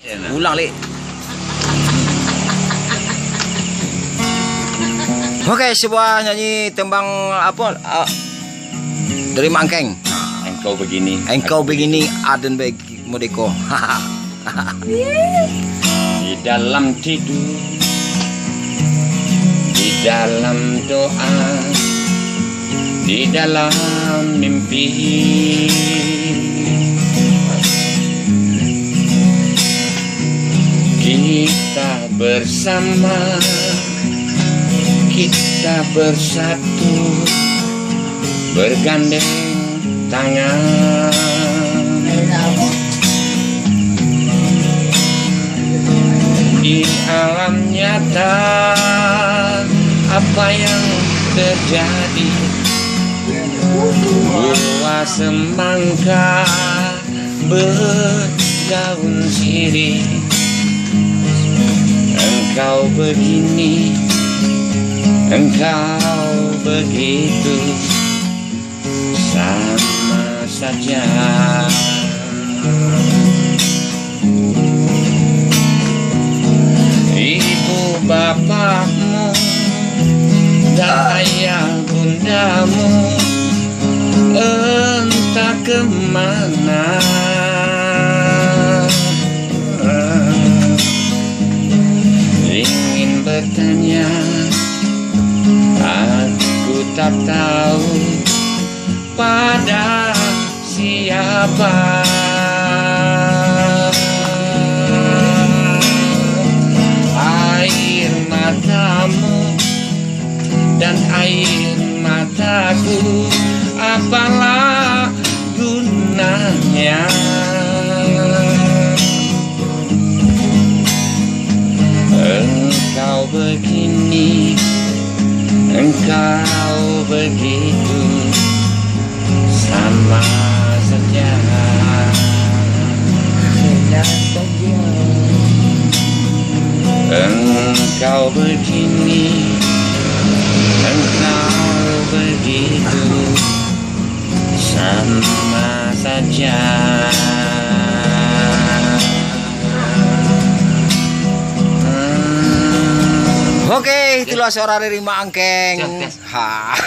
Ulang li. Oke, sebuah nyanyi tembang apa? Dari Mangkeng. Engkau begini. Engkau begini aden baik modeko. Di dalam tidur, di dalam doa, di dalam mimpi, kita bersama, kita bersatu, bergandeng tangan. Di alam nyata, apa yang terjadi? Buah semangka berdaun sirih. Engkau begini, engkau begitu, sama saja. Ibu bapakmu dan ayah bundamu entah kemana. Ingin bertanya, aku tak tahu pada siapa. Air matamu dan air mataku, apalah gunanya? Engkau begini, engkau begitu, sama saja. Engkau begini, engkau begitu, sama saja. Oke, itulah suara dari Mangkeng. Ha.